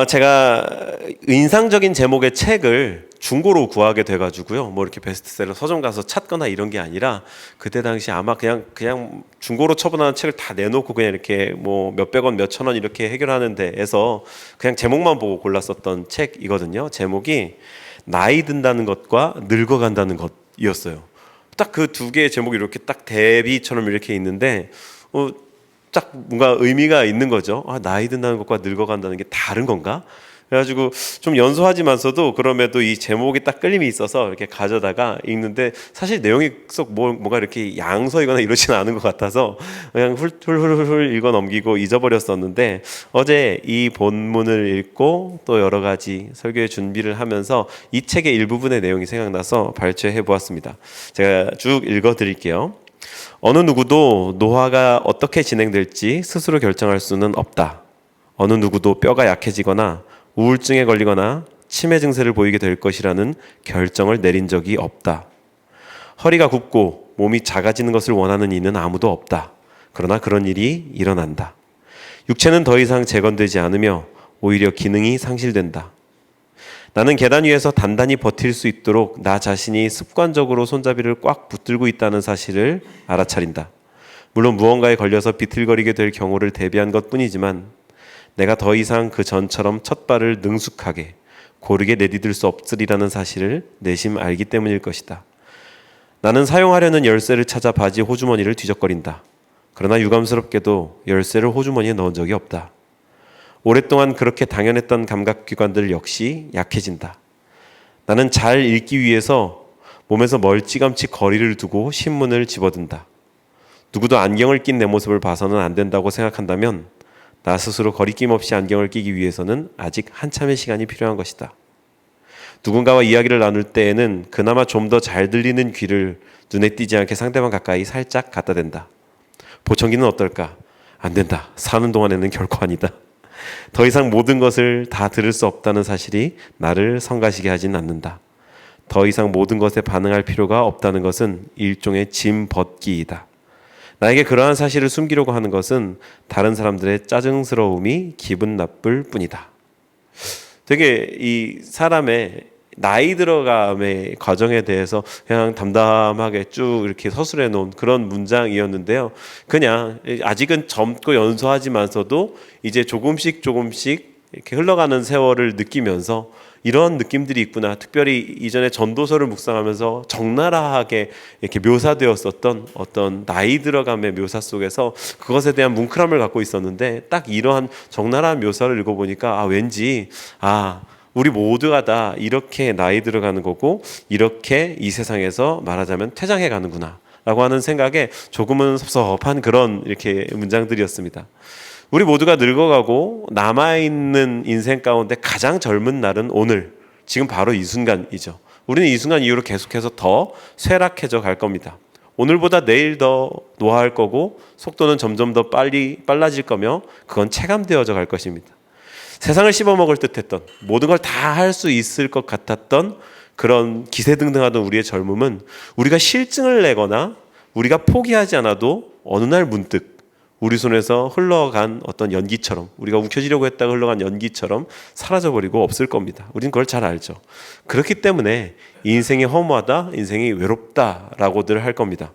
제가 인상적인 제목의 책을 중고로 구하게 돼가지고요. 뭐 이렇게 베스트셀러 서점 가서 찾거나 이런 게 아니라 그때 당시 아마 그냥 중고로 처분하는 책을 다 내놓고 그냥 이렇게 뭐 몇백 원, 몇천 원 이렇게 해결하는 데에서 그냥 제목만 보고 골랐었던 책이거든요. 제목이 나이 든다는 것과 늙어간다는 것이었어요. 딱 그 두 개의 제목이 이렇게 딱 대비처럼 이렇게 있는데 딱 뭔가 의미가 있는 거죠. 나이 든다는 것과 늙어간다는 게 다른 건가? 그래가지고 좀 연소하지만서도 그럼에도 이 제목이 딱 끌림이 있어서 이렇게 가져다가 읽는데 사실 내용이 썩 뭐가 이렇게 양서이거나 이러지는 않은 것 같아서 그냥 훌훌훌훌 읽어 넘기고 잊어버렸었는데 어제 이 본문을 읽고 또 여러 가지 설교의 준비를 하면서 이 책의 일부분의 내용이 생각나서 발췌해 보았습니다. 제가 쭉 읽어 드릴게요. 어느 누구도 노화가 어떻게 진행될지 스스로 결정할 수는 없다. 어느 누구도 뼈가 약해지거나 우울증에 걸리거나 치매 증세를 보이게 될 것이라는 결정을 내린 적이 없다. 허리가 굽고 몸이 작아지는 것을 원하는 이는 아무도 없다. 그러나 그런 일이 일어난다. 육체는 더 이상 재건되지 않으며 오히려 기능이 상실된다. 나는 계단 위에서 단단히 버틸 수 있도록 나 자신이 습관적으로 손잡이를 꽉 붙들고 있다는 사실을 알아차린다. 물론 무언가에 걸려서 비틀거리게 될 경우를 대비한 것뿐이지만 내가 더 이상 그 전처럼 첫 발을 능숙하게 고르게 내디딜 수 없으리라는 사실을 내심 알기 때문일 것이다. 나는 사용하려는 열쇠를 찾아 바지 호주머니를 뒤적거린다. 그러나 유감스럽게도 열쇠를 호주머니에 넣은 적이 없다. 오랫동안 그렇게 당연했던 감각기관들 역시 약해진다. 나는 잘 읽기 위해서 몸에서 멀찌감치 거리를 두고 신문을 집어든다. 누구도 안경을 낀 내 모습을 봐서는 안 된다고 생각한다면 나 스스로 거리낌 없이 안경을 끼기 위해서는 아직 한참의 시간이 필요한 것이다. 누군가와 이야기를 나눌 때에는 그나마 좀 더 잘 들리는 귀를 눈에 띄지 않게 상대방 가까이 살짝 갖다 댄다. 보청기는 어떨까? 안 된다. 사는 동안에는 결코 아니다. 더 이상 모든 것을 다 들을 수 없다는 사실이 나를 성가시게 하진 않는다. 더 이상 모든 것에 반응할 필요가 없다는 것은 일종의 짐 벗기이다. 나에게 그러한 사실을 숨기려고 하는 것은 다른 사람들의 짜증스러움이 기분 나쁠 뿐이다. 되게 이 사람의 나이 들어감의 과정에 대해서 그냥 담담하게 쭉 이렇게 서술해 놓은 그런 문장이었는데요. 그냥 아직은 젊고 연소하지만서도 이제 조금씩 이렇게 흘러가는 세월을 느끼면서 이런 느낌들이 있구나. 특별히 이전에 전도서를 묵상하면서 적나라하게 이렇게 묘사되었었던 어떤 나이 들어감의 묘사 속에서 그것에 대한 뭉클함을 갖고 있었는데 딱 이러한 적나라한 묘사를 읽어보니까 왠지 우리 모두가 다 이렇게 나이 들어가는 거고 이렇게 이 세상에서 말하자면 퇴장해 가는구나 라고 하는 생각에 조금은 섭섭한 그런 이렇게 문장들이었습니다. 우리 모두가 늙어가고 남아있는 인생 가운데 가장 젊은 날은 오늘, 지금 바로 이 순간이죠. 우리는 이 순간 이후로 계속해서 더 쇠락해져 갈 겁니다. 오늘보다 내일 더 노화할 거고 속도는 점점 더 빨라질 거며 그건 체감되어져 갈 것입니다. 세상을 씹어먹을 듯했던 모든 걸 다 할 수 있을 것 같았던 그런 기세등등하던 우리의 젊음은 우리가 실증을 내거나 우리가 포기하지 않아도 어느 날 문득 우리 손에서 흘러간 어떤 연기처럼 우리가 움켜쥐려고 했다가 흘러간 연기처럼 사라져버리고 없을 겁니다. 우리는 그걸 잘 알죠. 그렇기 때문에 인생이 허무하다, 인생이 외롭다라고들 할 겁니다.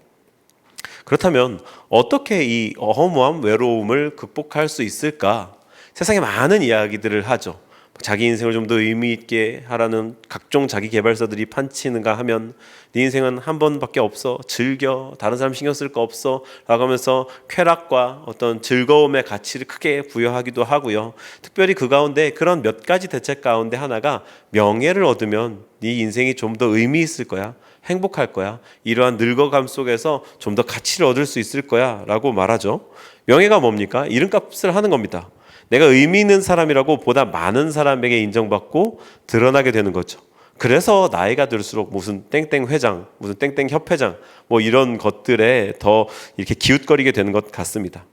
그렇다면 어떻게 이 허무함, 외로움을 극복할 수 있을까? 세상에 많은 이야기들을 하죠. 자기 인생을 좀 더 의미 있게 하라는 각종 자기 개발서들이 판치는가 하면 네 인생은 한 번밖에 없어, 즐겨, 다른 사람 신경 쓸 거 없어 라고 하면서 쾌락과 어떤 즐거움의 가치를 크게 부여하기도 하고요. 특별히 그 가운데 그런 몇 가지 대책 가운데 하나가 명예를 얻으면 네 인생이 좀 더 의미 있을 거야, 행복할 거야, 이러한 늙어감 속에서 좀 더 가치를 얻을 수 있을 거야 라고 말하죠. 명예가 뭡니까? 이름값을 하는 겁니다. 내가 의미 있는 사람이라고 보다 많은 사람에게 인정받고 드러나게 되는 거죠. 그래서 나이가 들수록 무슨 땡땡 회장, 무슨 땡땡 협회장 뭐 이런 것들에 더 이렇게 기웃거리게 되는 것 같습니다.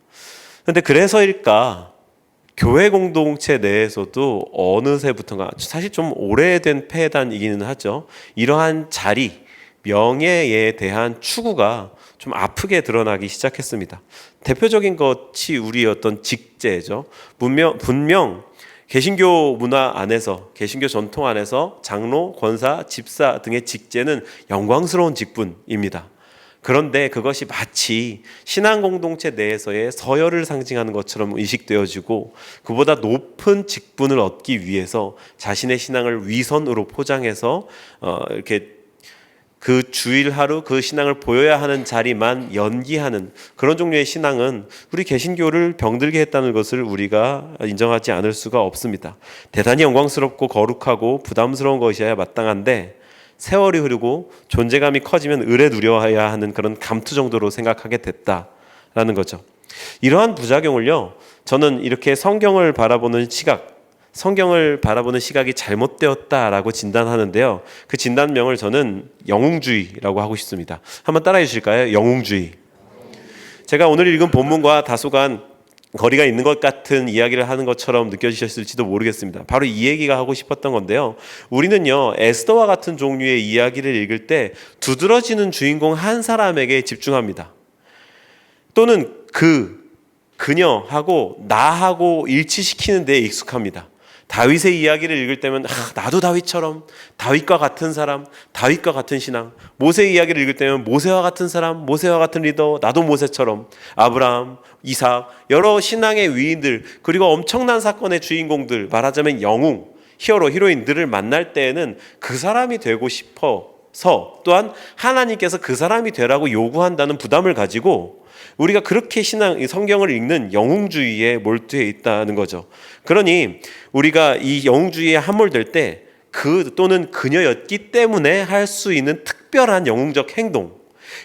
그런데 그래서일까 교회 공동체 내에서도 어느새부터가 사실 좀 오래된 폐단이기는 하죠. 이러한 자리, 명예에 대한 추구가 좀 아프게 드러나기 시작했습니다. 대표적인 것이 우리 어떤 직제죠. 분명 개신교 문화 안에서, 개신교 전통 안에서 장로, 권사, 집사 등의 직제는 영광스러운 직분입니다. 그런데 그것이 마치 신앙 공동체 내에서의 서열을 상징하는 것처럼 의식되어지고, 그보다 높은 직분을 얻기 위해서 자신의 신앙을 위선으로 포장해서 이렇게 그 주일 하루 그 신앙을 보여야 하는 자리만 연기하는 그런 종류의 신앙은 우리 개신교를 병들게 했다는 것을 우리가 인정하지 않을 수가 없습니다. 대단히 영광스럽고 거룩하고 부담스러운 것이어야 마땅한데, 세월이 흐르고 존재감이 커지면 을에 누려야 하는 그런 감투 정도로 생각하게 됐다라는 거죠. 이러한 부작용을요, 저는 이렇게 성경을 바라보는 시각이 잘못되었다라고 진단하는데요. 그 진단명을 저는 영웅주의라고 하고 싶습니다. 한번 따라해 주실까요? 영웅주의. 제가 오늘 읽은 본문과 다소간 거리가 있는 것 같은 이야기를 하는 것처럼 느껴지셨을지도 모르겠습니다. 바로 이 얘기가 하고 싶었던 건데요. 우리는요, 에스더와 같은 종류의 이야기를 읽을 때 두드러지는 주인공 한 사람에게 집중합니다. 또는 그녀하고 나하고 일치시키는 데에 익숙합니다. 다윗의 이야기를 읽을 때면 나도 다윗처럼, 다윗과 같은 사람, 다윗과 같은 신앙. 모세의 이야기를 읽을 때면 모세와 같은 사람, 모세와 같은 리더, 나도 모세처럼. 아브라함, 이삭, 여러 신앙의 위인들, 그리고 엄청난 사건의 주인공들, 말하자면 영웅, 히어로, 히로인들을 만날 때에는 그 사람이 되고 싶어서, 또한 하나님께서 그 사람이 되라고 요구한다는 부담을 가지고 우리가 그렇게 성경을 읽는 영웅주의에 몰두해 있다는 거죠. 그러니 우리가 이 영웅주의에 함몰될 때 또는 그녀였기 때문에 할 수 있는 특별한 영웅적 행동,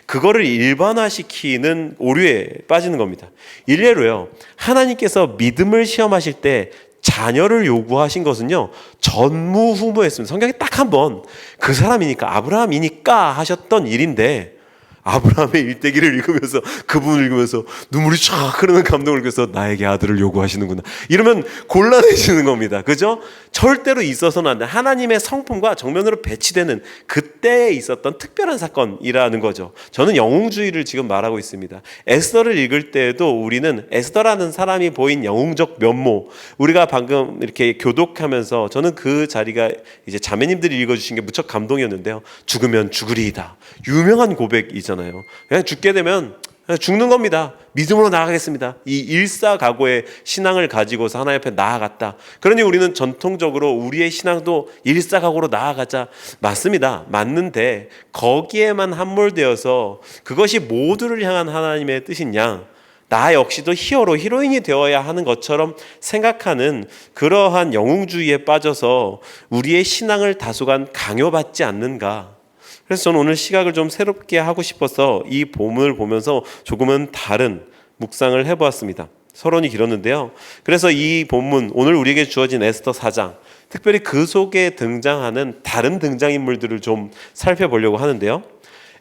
그거를 일반화시키는 오류에 빠지는 겁니다. 일례로요, 하나님께서 믿음을 시험하실 때 자녀를 요구하신 것은요, 전무후무했습니다. 성경에 딱 한 번 그 사람이니까, 아브라함이니까 하셨던 일인데, 아브라함의 일대기를 읽으면서, 그분을 읽으면서 눈물이 쫙 흐르는 감동을 느껴서 나에게 아들을 요구하시는구나, 이러면 곤란해지는 겁니다. 그죠? 절대로 있어서는 안 돼. 하나님의 성품과 정면으로 배치되는 그때에 있었던 특별한 사건이라는 거죠. 저는 영웅주의를 지금 말하고 있습니다. 에스더를 읽을 때에도 우리는 에스더라는 사람이 보인 영웅적 면모, 우리가 방금 이렇게 교독하면서 저는 그 자리가 이제 자매님들이 읽어주신 게 무척 감동이었는데요. 죽으면 죽으리이다, 유명한 고백이죠. 그냥 죽게 되면 죽는 겁니다. 믿음으로 나아가겠습니다. 이 일사각오의 신앙을 가지고서 하나님 앞에 나아갔다. 그러니 우리는 전통적으로 우리의 신앙도 일사각오로 나아가자. 맞습니다. 맞는데 거기에만 함몰되어서 그것이 모두를 향한 하나님의 뜻인 양, 나 역시도 히어로, 히로인이 되어야 하는 것처럼 생각하는 그러한 영웅주의에 빠져서 우리의 신앙을 다소간 강요받지 않는가. 그래서 저는 오늘 시각을 좀 새롭게 하고 싶어서 이 본문을 보면서 조금은 다른 묵상을 해보았습니다. 서론이 길었는데요. 그래서 이 본문, 오늘 우리에게 주어진 에스더 4장, 특별히 그 속에 등장하는 다른 등장인물들을 좀 살펴보려고 하는데요.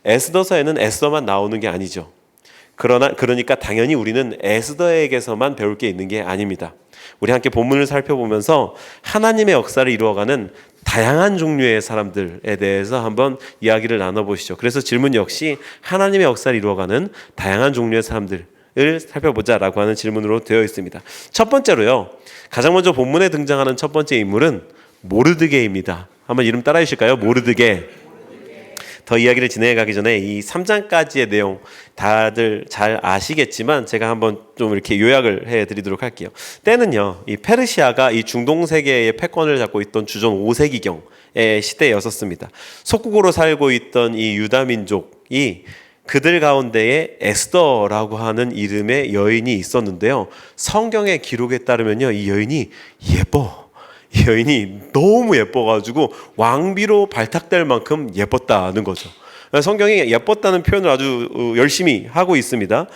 에스더서에는 에스더만 나오는 게 아니죠. 그러니까 당연히 우리는 에스더에게서만 배울 게 있는 게 아닙니다. 우리 함께 본문을 살펴보면서 하나님의 역사를 이루어가는 다양한 종류의 사람들에 대해서 한번 이야기를 나눠보시죠. 그래서 질문 역시 하나님의 역사를 이루어가는 다양한 종류의 사람들을 살펴보자라고 하는 질문으로 되어 있습니다. 첫 번째로요, 가장 먼저 본문에 등장하는 첫 번째 인물은 모르드게입니다. 한번 이름 따라 주실까요? 모르드게. 더 이야기를 진행해 가기 전에 이 3장까지의 내용 다들 잘 아시겠지만 제가 한번 좀 이렇게 요약을 해드리도록 할게요. 때는요, 이 페르시아가 이 중동 세계의 패권을 잡고 있던 주전 5세기경의 시대였었습니다. 속국으로 살고 있던 이 유다 민족이 그들 가운데에 에스더라고 하는 이름의 여인이 있었는데요. 성경의 기록에 따르면요, 이 여인이 이 여인이 너무 예뻐가지고 왕비로 발탁될 만큼 예뻤다는 거죠. 성경이 예뻤다는 표현을 아주 열심히 하고 있습니다.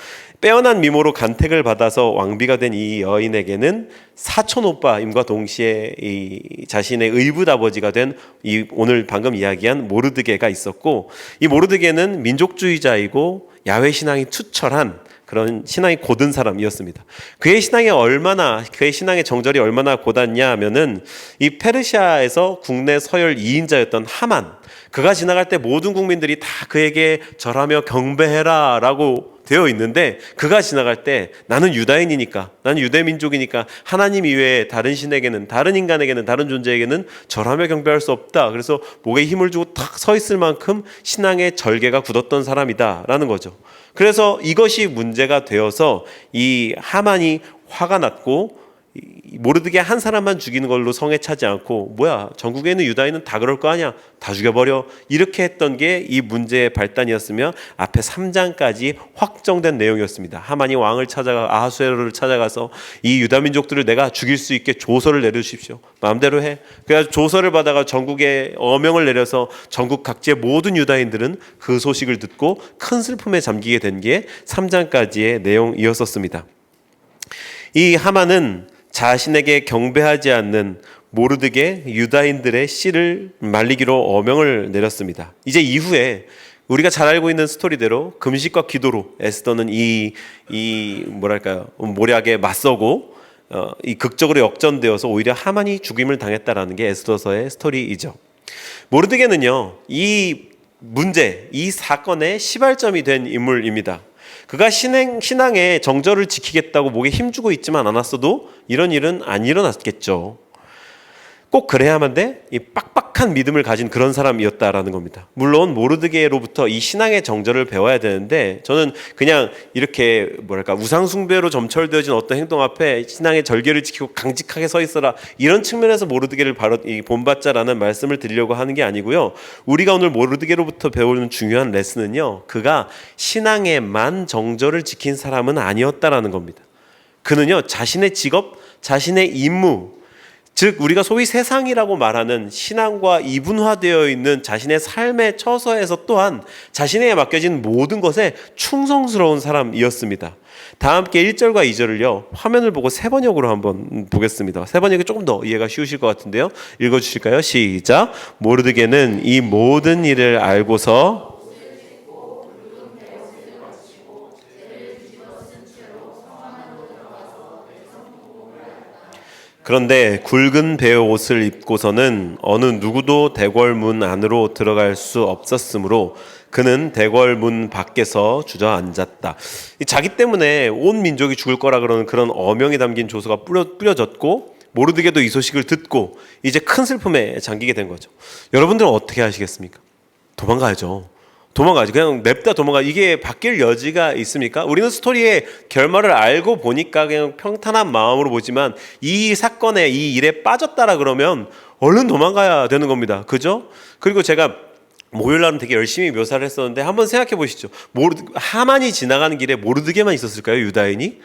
빼어난 미모로 간택을 받아서 왕비가 된 이 여인에게는 사촌 오빠임과 동시에 이 자신의 의붓아버지가 된 이 오늘 방금 이야기한 모르드게가 있었고, 이 모르드게는 민족주의자이고 야훼 신앙이 투철한 그런 신앙이 고든 사람이었습니다. 그의 신앙의 정절이 얼마나 고단냐 하면은 이 페르시아에서 국내 서열 2인자였던 하만, 그가 지나갈 때 모든 국민들이 다 그에게 절하며 경배해라 라고 되어 있는데 그가 지나갈 때 나는 유다인이니까, 나는 유대민족이니까 하나님 이외에 다른 신에게는, 다른 인간에게는, 다른 존재에게는 절하며 경배할 수 없다. 그래서 목에 힘을 주고 탁 서 있을 만큼 신앙의 절개가 굳었던 사람이다라는 거죠. 그래서 이것이 문제가 되어서 이 하만이 화가 났고 모르드게 한 사람만 죽이는 걸로 성에 차지 않고 뭐야 전국에 있는 유다인은 다 그럴 거 아니야, 다 죽여버려, 이렇게 했던 게 이 문제의 발단이었으며 앞에 3장까지 확정된 내용이었습니다. 하만이 왕을 찾아가 아하수에로를 찾아가서 이 유다 민족들을 내가 죽일 수 있게 조서를 내려주십시오, 마음대로 해. 그래서 조서를 받아가 전국에 어명을 내려서 전국 각지의 모든 유다인들은 그 소식을 듣고 큰 슬픔에 잠기게 된 게 3장까지의 내용이었었습니다. 이 하만은 자신에게 경배하지 않는 모르드게 유다인들의 씨를 말리기로 어명을 내렸습니다. 이제 이후에 우리가 잘 알고 있는 스토리대로 금식과 기도로 에스더는 이 뭐랄까요, 모략에 맞서고 이 극적으로 역전되어서 오히려 하만이 죽임을 당했다라는 게 에스더서의 스토리이죠. 모르드게는요, 이 문제, 이 사건의 시발점이 된 인물입니다. 그가 신앙의 정절을 지키겠다고 목에 힘주고 있지만 않았어도 이런 일은 안 일어났겠죠. 꼭 그래야만 돼? 이 빡빡한 믿음을 가진 그런 사람이었다라는 겁니다. 물론 모르드게로부터 이 신앙의 정절을 배워야 되는데 저는 그냥 이렇게 뭐랄까 우상 숭배로 점철되어진 어떤 행동 앞에 신앙의 절개를 지키고 강직하게 서 있어라, 이런 측면에서 모르드게를 바로 본받자라는 말씀을 드리려고 하는 게 아니고요. 우리가 오늘 모르드게로부터 배우는 중요한 레슨은요, 그가 신앙의 만 정절을 지킨 사람은 아니었다라는 겁니다. 그는요, 자신의 직업, 자신의 임무, 즉 우리가 소위 세상이라고 말하는 신앙과 이분화되어 있는 자신의 삶의 처서에서 또한 자신에게 맡겨진 모든 것에 충성스러운 사람이었습니다. 다 함께 1절과 2절을요 화면을 보고 세번역으로 한번 보겠습니다. 세번역이 조금 더 이해가 쉬우실 것 같은데요, 읽어주실까요? 시작. 모르드게는 이 모든 일을 알고서 그런데 굵은 베옷을 입고서는 어느 누구도 대궐문 안으로 들어갈 수 없었으므로 그는 대궐문 밖에서 주저앉았다. 자기 때문에 온 민족이 죽을 거라 그러는 그런 어명이 담긴 조서가 뿌려졌고 모르드게도 이 소식을 듣고 이제 큰 슬픔에 잠기게 된 거죠. 여러분들은 어떻게 하시겠습니까? 도망가야죠. 그냥 냅다 도망가. 이게 바뀔 여지가 있습니까? 우리는 스토리의 결말을 알고 보니까 그냥 평탄한 마음으로 보지만 이 사건에, 이 일에 빠졌다라 그러면 얼른 도망가야 되는 겁니다. 그죠? 그리고 제가 목요일날은 되게 열심히 묘사를 했었는데 한번 생각해 보시죠. 하만이 지나가는 길에 모르드게만 있었을까요? 유다인이?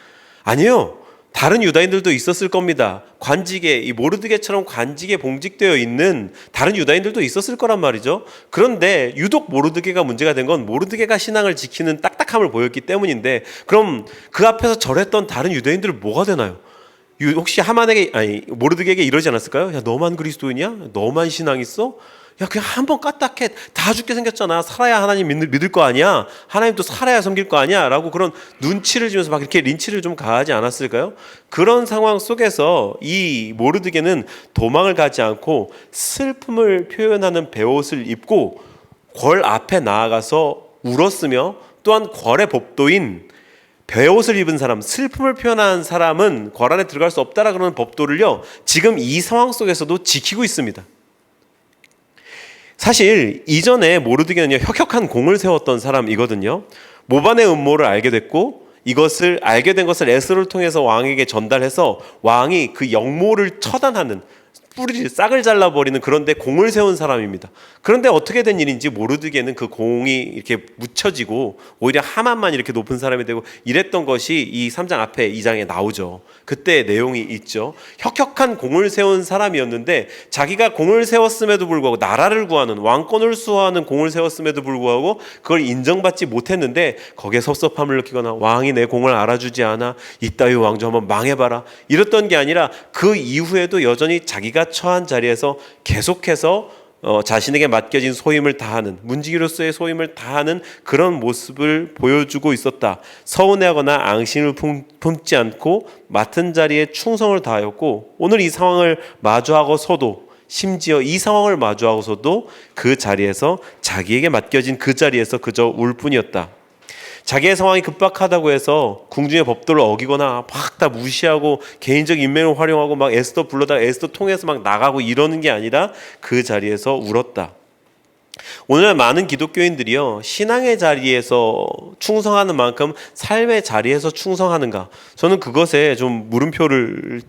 아니요. 다른 유다인들도 있었을 겁니다. 관직에, 이 모르드게처럼 관직에 봉직되어 있는 다른 유다인들도 있었을 거란 말이죠. 그런데 유독 모르드게가 문제가 된 건 모르드게가 신앙을 지키는 딱딱함을 보였기 때문인데, 그럼 그 앞에서 절했던 다른 유다인들은 뭐가 되나요? 혹시 하만에게, 아니 모르드게에게 이러지 않았을까요? 야, 너만 그리스도인이야? 너만 신앙 있어? 야, 그냥 한번 까딱해. 다 죽게 생겼잖아. 살아야 하나님 믿을 거 아니야? 하나님도 살아야 섬길 거 아니야? 라고 그런 눈치를 주면서 막 이렇게 린치를 좀 가하지 않았을까요? 그런 상황 속에서 이 모르드게는 도망을 가지 않고 슬픔을 표현하는 베옷을 입고 궐 앞에 나아가서 울었으며, 또한 궐의 법도인 베옷을 입은 사람, 슬픔을 표현한 사람은 궐 안에 들어갈 수 없다라 그러는 법도를요, 지금 이 상황 속에서도 지키고 있습니다. 사실 이전에 모르드게는요, 혁혁한 공을 세웠던 사람이거든요. 모반의 음모를 알게 됐고 이것을 알게 된 것을 에스더를 통해서 왕에게 전달해서 왕이 그 역모를 처단하는, 뿌리를 싹을 잘라버리는 그런데 공을 세운 사람입니다. 그런데 어떻게 된 일인지 모르드게는 그 공이 이렇게 묻혀지고 오히려 하만만 이렇게 높은 사람이 되고 이랬던 것이 이 3장 앞에 2장에 나오죠. 그때 내용이 있죠. 혁혁한 공을 세운 사람이었는데 자기가 공을 세웠음에도 불구하고, 나라를 구하는, 왕권을 수호하는 공을 세웠음에도 불구하고 그걸 인정받지 못했는데 거기에 섭섭함을 느끼거나 왕이 내 공을 알아주지 않아, 이따위 왕조 한번 망해봐라, 이랬던 게 아니라 그 이후에도 여전히 자기가 처한 자리에서 계속해서 자신에게 맡겨진 소임을 다하는, 문지기로서의 소임을 다하는 그런 모습을 보여주고 있었다. 서운해하거나 앙심을 품지 않고 맡은 자리에 충성을 다하였고, 오늘 이 상황을 마주하고서도, 심지어 이 상황을 마주하고서도 그 자리에서, 자기에게 맡겨진 그 자리에서 그저 울 뿐이었다. 자기의 상황이 급박하다고 해서 궁중의 법도를 어기거나 막 다 무시하고 개인적 인맥을 활용하고 막 에스더 불러다가 에스더 통해서 막 나가고 이러는 게 아니라 그 자리에서 울었다. 오늘날 많은 기독교인들이요, 신앙의 자리에서 충성하는 만큼 삶의 자리에서 충성하는가? 저는 그것에 좀 물음표를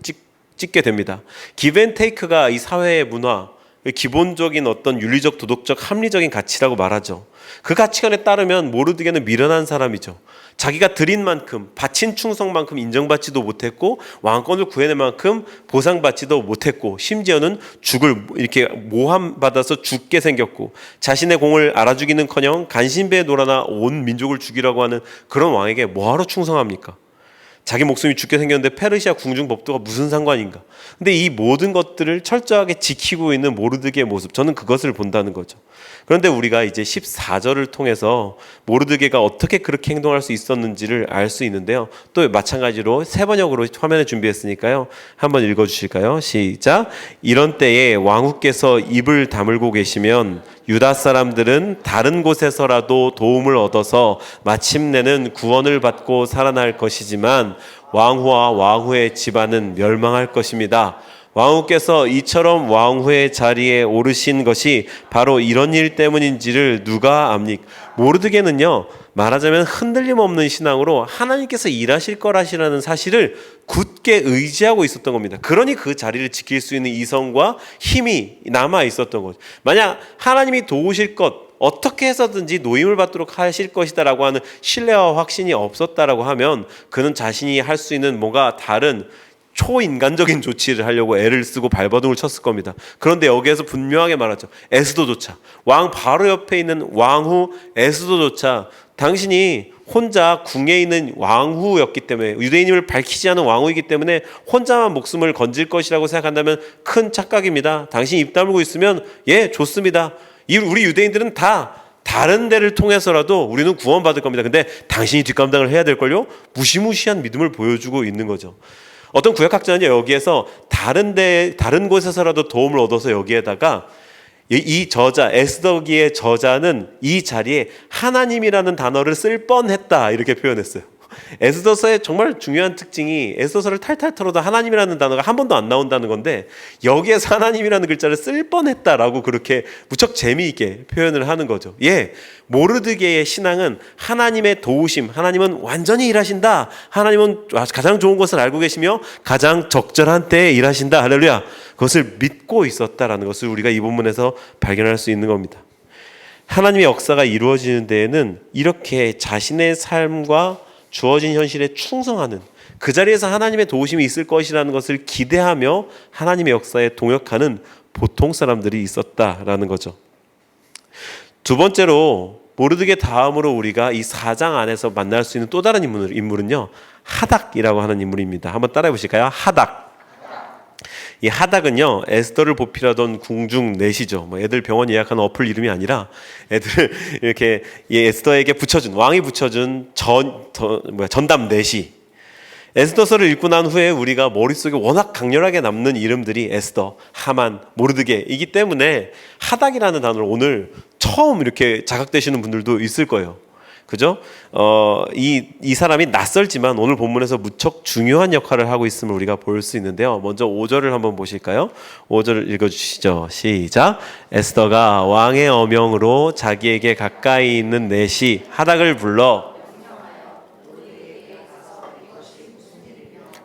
찍게 됩니다. 기브앤테이크가 이 사회의 문화, 기본적인 어떤 윤리적, 도덕적, 합리적인 가치라고 말하죠. 그 가치관에 따르면 모르드게는 미련한 사람이죠. 자기가 드린 만큼, 바친 충성만큼 인정받지도 못했고, 왕권을 구해낼 만큼 보상받지도 못했고, 심지어는 이렇게 모함받아서 죽게 생겼고, 자신의 공을 알아주기는커녕 간신배에 놀아나 온 민족을 죽이라고 하는 그런 왕에게 뭐하러 충성합니까? 자기 목숨이 죽게 생겼는데 페르시아 궁중 법도가 무슨 상관인가? 근데 이 모든 것들을 철저하게 지키고 있는 모르드게의 모습, 저는 그것을 본다는 거죠. 그런데 우리가 이제 14절을 통해서 모르드게가 어떻게 그렇게 행동할 수 있었는지를 알 수 있는데요. 또 마찬가지로 세 번역으로 화면에 준비했으니까요. 한번 읽어주실까요? 시작. 이런 때에 왕후께서 입을 다물고 계시면 유다 사람들은 다른 곳에서라도 도움을 얻어서 마침내는 구원을 받고 살아날 것이지만 왕후와 왕후의 집안은 멸망할 것입니다. 왕후께서 이처럼 왕후의 자리에 오르신 것이 바로 이런 일 때문인지를 누가 압니까? 모르드게는요, 말하자면 흔들림 없는 신앙으로 하나님께서 일하실 거라시라는 사실을 굳게 의지하고 있었던 겁니다. 그러니 그 자리를 지킬 수 있는 이성과 힘이 남아 있었던 거죠. 만약 하나님이 도우실 것, 어떻게 해서든지 노임을 받도록 하실 것이다라고 하는 신뢰와 확신이 없었다라고 하면 그는 자신이 할 수 있는 뭔가 다른 초인간적인 조치를 하려고 애를 쓰고 발버둥을 쳤을 겁니다. 그런데 여기에서 분명하게 말하죠. 에스더조차, 왕 바로 옆에 있는 왕후 에스더조차 당신이 혼자 궁에 있는 왕후였기 때문에, 유대인임을 밝히지 않은 왕후이기 때문에 혼자만 목숨을 건질 것이라고 생각한다면 큰 착각입니다. 당신이 입 다물고 있으면 예, 좋습니다. 우리 유대인들은 다 다른 데를 통해서라도 우리는 구원받을 겁니다. 근데 당신이 뒷감당을 해야 될걸요? 무시무시한 믿음을 보여주고 있는 거죠. 어떤 구약학자는 여기에서 다른 곳에서라도 도움을 얻어서 여기에다가 이 저자, 에스더기의 저자는 이 자리에 하나님이라는 단어를 쓸 뻔했다 이렇게 표현했어요. 에스더서의 정말 중요한 특징이 에스더서를 탈탈 털어도 하나님이라는 단어가 한 번도 안 나온다는 건데 여기에서 하나님이라는 글자를 쓸 뻔했다라고 그렇게 무척 재미있게 표현을 하는 거죠. 예, 모르드게의 신앙은 하나님의 도우심, 하나님은 완전히 일하신다, 하나님은 가장 좋은 것을 알고 계시며 가장 적절한 때에 일하신다, 할렐루야, 그것을 믿고 있었다라는 것을 우리가 이 본문에서 발견할 수 있는 겁니다. 하나님의 역사가 이루어지는 데에는 이렇게 자신의 삶과 주어진 현실에 충성하는, 그 자리에서 하나님의 도우심이 있을 것이라는 것을 기대하며 하나님의 역사에 동역하는 보통 사람들이 있었다라는 거죠. 두 번째로 모르드게 다음으로 우리가 이 4장 안에서 만날 수 있는 또 다른 인물은요, 하닥이라고 하는 인물입니다. 한번 따라해 보실까요? 하닥. 이 하닥은요, 에스더를 보필하던 궁중 넷이죠. 애들 병원 예약하는 어플 이름이 아니라 애들 이렇게 에스더에게 붙여준, 왕이 붙여준 전담 넷이, 에스더서를 읽고 난 후에 우리가 머릿속에 워낙 강렬하게 남는 이름들이 에스더, 하만, 모르드게이기 때문에 하닥이라는 단어를 오늘 처음 이렇게 자각되시는 분들도 있을 거예요. 그죠? 이 사람이 낯설지만 오늘 본문에서 무척 중요한 역할을 하고 있음을 우리가 볼 수 있는데요. 먼저 5절을 한번 보실까요? 5절을 읽어주시죠. 시작. 에스더가 왕의 어명으로 자기에게 가까이 있는 넷이 하닥을 불러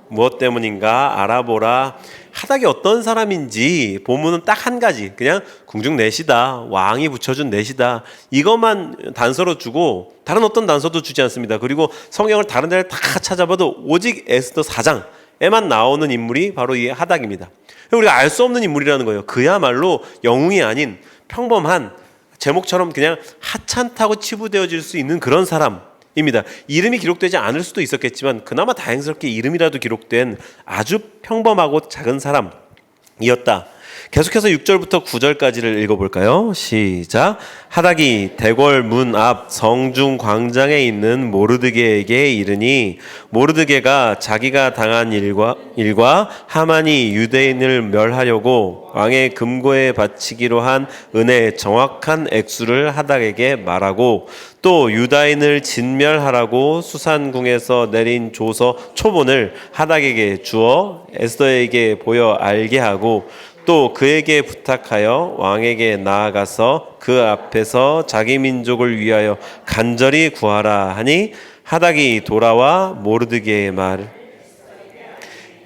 무엇 때문인가 알아보라. 하닥이 어떤 사람인지 본문은 딱 한 가지, 그냥 궁중 넷이다, 왕이 붙여준 넷이다, 이것만 단서로 주고 다른 어떤 단서도 주지 않습니다. 그리고 성경을 다른 데를 다 찾아봐도 오직 에스더 4장에만 나오는 인물이 바로 이 하닥입니다. 우리가 알 수 없는 인물이라는 거예요. 그야말로 영웅이 아닌 평범한, 제목처럼 그냥 하찮다고 치부되어질 수 있는 그런 사람입니다. 이름이 기록되지 않을 수도 있었겠지만 그나마 다행스럽게 이름이라도 기록된 아주 평범하고 작은 사람이었다. 계속해서 6절부터 9절까지를 읽어볼까요? 시작. 하닥이 대궐 문 앞 성중 광장에 있는 모르드게에게 이르니 모르드게가 자기가 당한 일과 하만이 유대인을 멸하려고 왕의 금고에 바치기로 한 은혜의 정확한 액수를 하닥에게 말하고 또 유다인을 진멸하라고 수산궁에서 내린 조서 초본을 하닥에게 주어 에스더에게 보여 알게 하고 또 그에게 부탁하여 왕에게 나아가서 그 앞에서 자기 민족을 위하여 간절히 구하라 하니 하닥이 돌아와 모르드게의 말을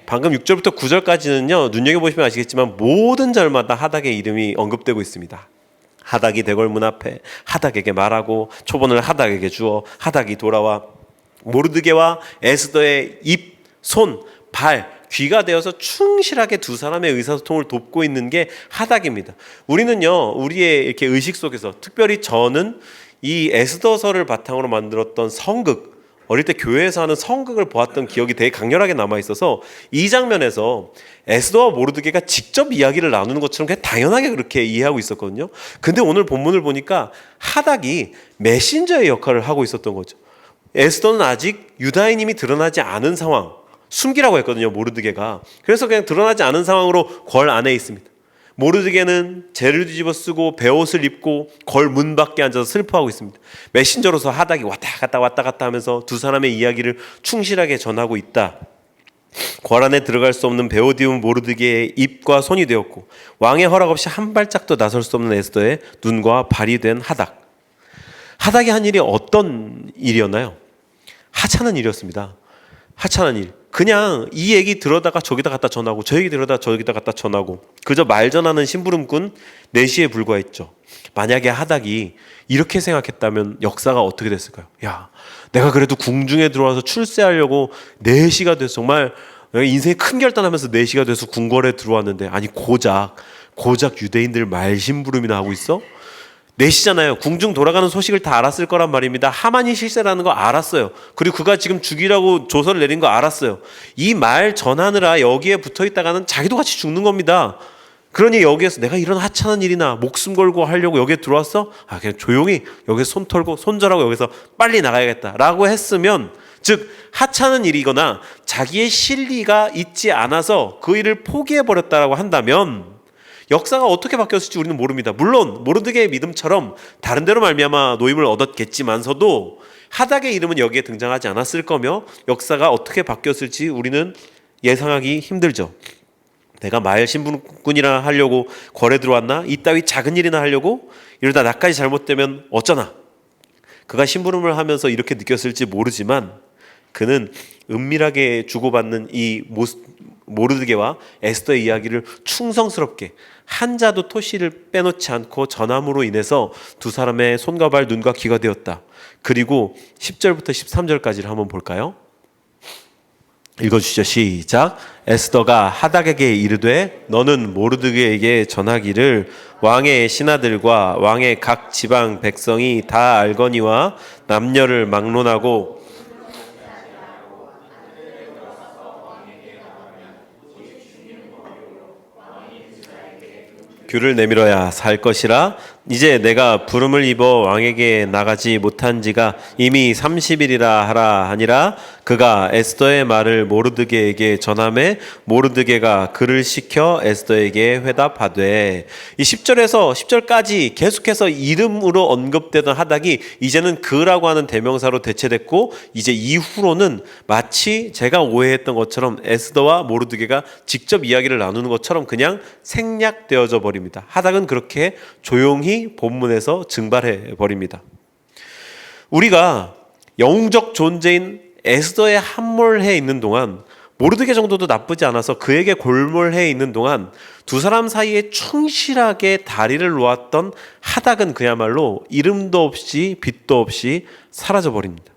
방금 6절부터 9절까지는요 눈여겨보시면 아시겠지만 모든 절마다 하닥의 이름이 언급되고 있습니다. 하닥이 대궐문 앞에 하닥에게 말하고 초본을 하닥에게 주어 하닥이 돌아와 모르드게와 에스더의 입, 손, 발, 귀가 되어서 충실하게 두 사람의 의사소통을 돕고 있는 게 하닥입니다. 우리는요 우리의 이렇게 의식 속에서 특별히 저는 이 에스더서를 바탕으로 만들었던 성극, 어릴 때 교회에서 하는 성극을 보았던 기억이 되게 강렬하게 남아있어서 이 장면에서 에스더와 모르드게가 직접 이야기를 나누는 것처럼 그냥 당연하게 그렇게 이해하고 있었거든요. 근데 오늘 본문을 보니까 하닥이 메신저의 역할을 하고 있었던 거죠. 에스더는 아직 유다인임이 드러나지 않은 상황, 숨기라고 했거든요 모르드게가. 그래서 그냥 드러나지 않은 상황으로 궐 안에 있습니다. 모르드게는 재를 뒤집어 쓰고 베옷을 입고 궐 문 밖에 앉아서 슬퍼하고 있습니다. 메신저로서 하닥이 왔다 갔다 하면서 두 사람의 이야기를 충실하게 전하고 있다. 궐 안에 들어갈 수 없는 베옷 입은 모르드게의 입과 손이 되었고 왕의 허락 없이 한 발짝도 나설 수 없는 에스더의 눈과 발이 된 하닥. 하닥이 한 일이 어떤 일이었나요? 하찮은 일이었습니다. 하찮은 일. 그냥 이 얘기 들어다가 저기다 갖다 전하고 저 얘기 들어다가 저기다 갖다 전하고 그저 말 전하는 심부름꾼 내시에 불과했죠. 만약에 하닥이 이렇게 생각했다면 역사가 어떻게 됐을까요? 야, 내가 그래도 궁중에 들어와서 출세하려고 4시가 돼서 정말 인생에 큰 결단하면서 4시가 돼서 궁궐에 들어왔는데 아니 고작 유대인들 말 심부름이나 하고 있어? 내시잖아요. 궁중 돌아가는 소식을 다 알았을 거란 말입니다. 하만이 실세라는 거 알았어요. 그리고 그가 지금 죽이라고 조서를 내린 거 알았어요. 이 말 전하느라 여기에 붙어 있다가는 자기도 같이 죽는 겁니다. 그러니 여기에서 내가 이런 하찮은 일이나 목숨 걸고 하려고 여기에 들어왔어? 그냥 조용히 여기서 손 털고 손절하고 여기서 빨리 나가야겠다라고 했으면, 즉 하찮은 일이거나 자기의 실리가 있지 않아서 그 일을 포기해버렸다라고 한다면 역사가 어떻게 바뀌었을지 우리는 모릅니다. 물론 모르드게의 믿음처럼 다른 데로 말미암아 노임을 얻었겠지만서도 하닥의 이름은 여기에 등장하지 않았을 거며 역사가 어떻게 바뀌었을지 우리는 예상하기 힘들죠. 내가 마을 신분꾼이나 하려고 궐에 들어왔나? 이따위 작은 일이나 하려고? 이러다 나까지 잘못되면 어쩌나? 그가 심부름을 하면서 이렇게 느꼈을지 모르지만 그는 은밀하게 주고받는 이 모르드게와 에스더의 이야기를 충성스럽게 한 자도 토시를 빼놓지 않고 전함으로 인해서 두 사람의 손과 발, 눈과 귀가 되었다. 그리고 10절부터 13절까지를 한번 볼까요? 읽어주시죠. 시작. 에스더가 하닥에게 이르되 너는 모르드게에게 전하기를 왕의 신하들과 왕의 각 지방 백성이 다 알거니와 남녀를 막론하고 귀를 내밀어야 살 것이라. 이제 내가 부름을 입어 왕에게 나가지 못한 지가 이미 30일이라 하라 하니라. 그가 에스더의 말을 모르드게에게 전하매 모르드게가 그를 시켜 에스더에게 회답하되. 이 10절에서 10절까지 계속해서 이름으로 언급되던 하닥이 이제는 그라고 하는 대명사로 대체됐고, 이제 이후로는 마치 제가 오해했던 것처럼 에스더와 모르드게가 직접 이야기를 나누는 것처럼 그냥 생략되어져 버립니다. 하닥은 그렇게 조용히 본문에서 증발해 버립니다. 우리가 영웅적 존재인 에스더에 함몰해 있는 동안, 모르드게 정도도 나쁘지 않아서 그에게 골몰해 있는 동안 두 사람 사이에 충실하게 다리를 놓았던 하닥은 그야말로 이름도 없이 빛도 없이 사라져 버립니다.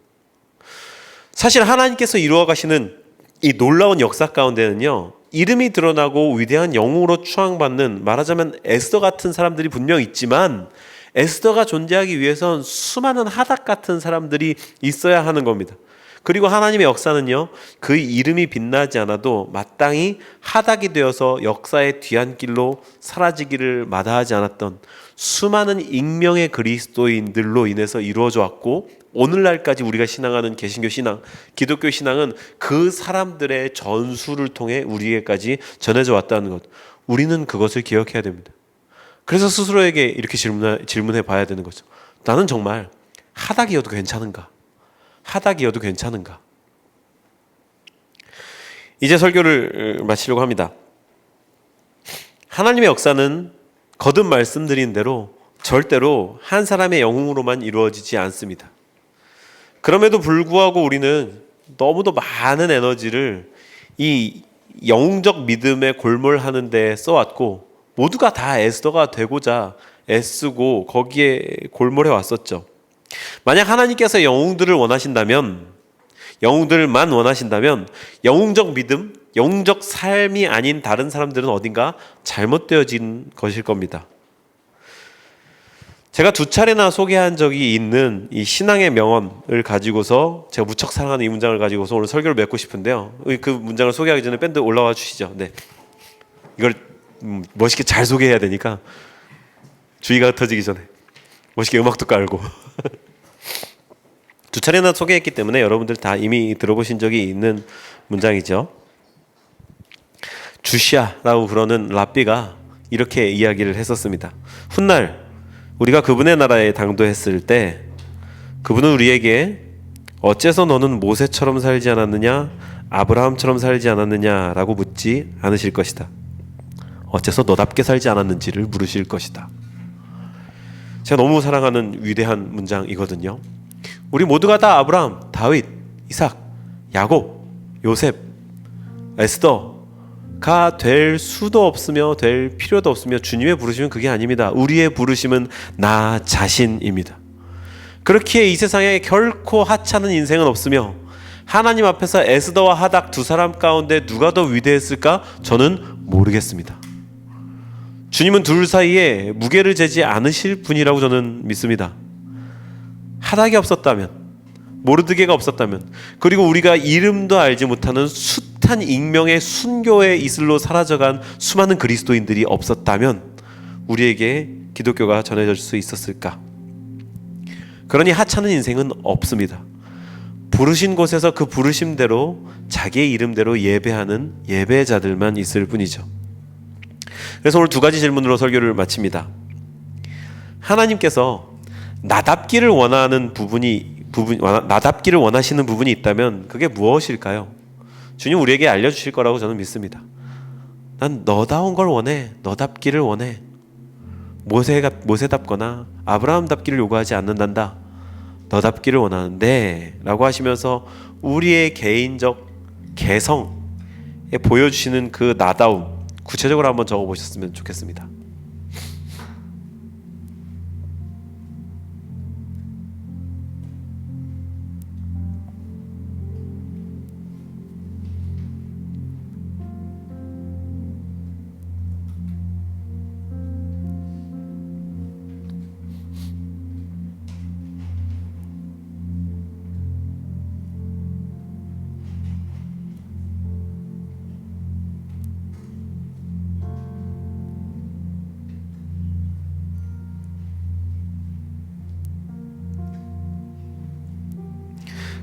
사실 하나님께서 이루어 가시는 이 놀라운 역사 가운데는요, 이름이 드러나고 위대한 영웅으로 추앙받는, 말하자면 에스더 같은 사람들이 분명 있지만 에스더가 존재하기 위해선 수많은 하닥 같은 사람들이 있어야 하는 겁니다. 그리고 하나님의 역사는요, 그 이름이 빛나지 않아도 마땅히 하닥이 되어서 역사의 뒤안길로 사라지기를 마다하지 않았던 수많은 익명의 그리스도인들로 인해서 이루어져 왔고, 오늘날까지 우리가 신앙하는 개신교 신앙, 기독교 신앙은 그 사람들의 전수를 통해 우리에게까지 전해져 왔다는 것, 우리는 그것을 기억해야 됩니다. 그래서 스스로에게 이렇게 질문해 봐야 되는 거죠. 나는 정말 하닥이어도 괜찮은가? 하닥이어도 괜찮은가? 이제 설교를 마치려고 합니다. 하나님의 역사는 거듭 말씀드린 대로 절대로 한 사람의 영웅으로만 이루어지지 않습니다. 그럼에도 불구하고 우리는 너무도 많은 에너지를 이 영웅적 믿음에 골몰하는 데 써왔고, 모두가 다 에스더가 되고자 애쓰고 거기에 골몰해 왔었죠. 만약 하나님께서 영웅들만 원하신다면 영웅적 믿음, 영웅적 삶이 아닌 다른 사람들은 어딘가 잘못되어진 것일 겁니다. 제가 2차례나 소개한 적이 있는 이 신앙의 명언을 가지고서, 제가 무척 사랑하는 이 문장을 가지고서 오늘 설교를 맺고 싶은데요. 그 문장을 소개하기 전에 밴드 올라와 주시죠. 네, 이걸 멋있게 잘 소개해야 되니까 주의가 흩어지기 전에 멋있게 음악도 깔고 2차례나 소개했기 때문에 여러분들 다 이미 들어보신 적이 있는 문장이죠. 주시아라고 부르는 랍비가 이렇게 이야기를 했었습니다. 훗날 우리가 그분의 나라에 당도했을 때 그분은 우리에게 어째서 너는 모세처럼 살지 않았느냐, 아브라함처럼 살지 않았느냐라고 묻지 않으실 것이다. 어째서 너답게 살지 않았는지를 물으실 것이다. 제가 너무 사랑하는 위대한 문장이거든요. 우리 모두가 다 아브라함, 다윗, 이삭, 야곱, 요셉, 에스더가 될 수도 없으며 될 필요도 없으며, 주님의 부르심은 그게 아닙니다. 우리의 부르심은 나 자신입니다. 그렇기에 이 세상에 결코 하찮은 인생은 없으며, 하나님 앞에서 에스더와 하닥 두 사람 가운데 누가 더 위대했을까? 저는 모르겠습니다. 주님은 둘 사이에 무게를 재지 않으실 분이라고 저는 믿습니다. 하닥이 없었다면, 모르드게가 없었다면, 그리고 우리가 이름도 알지 못하는 숱한 익명의 순교의 이슬로 사라져간 수많은 그리스도인들이 없었다면 우리에게 기독교가 전해질 수 있었을까? 그러니 하찮은 인생은 없습니다. 부르신 곳에서 그 부르심대로 자기의 이름대로 예배하는 예배자들만 있을 뿐이죠. 그래서 오늘 2가지 질문으로 설교를 마칩니다. 하나님께서 나답기를 원하시는 부분이 있다면 그게 무엇일까요? 주님 우리에게 알려주실 거라고 저는 믿습니다. 난 너다운 걸 원해. 너답기를 원해. 모세답거나 아브라함답기를 요구하지 않는단다. 너답기를 원하는데 라고 하시면서 우리의 개인적 개성에 보여주시는 그 나다움, 구체적으로 한번 적어보셨으면 좋겠습니다.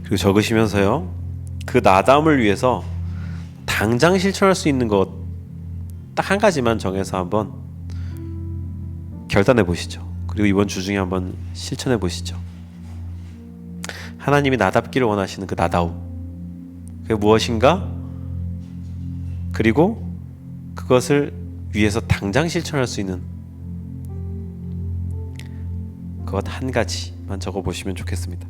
그리고 적으시면서요, 그 나담을 위해서 당장 실천할 수 있는 것 딱 한 가지만 정해서 한번 결단해 보시죠. 그리고 이번 주 중에 한번 실천해 보시죠. 하나님이 나답기를 원하시는 그 나다움, 그게 무엇인가? 그리고 그것을 위해서 당장 실천할 수 있는 그것 한 가지만 적어 보시면 좋겠습니다.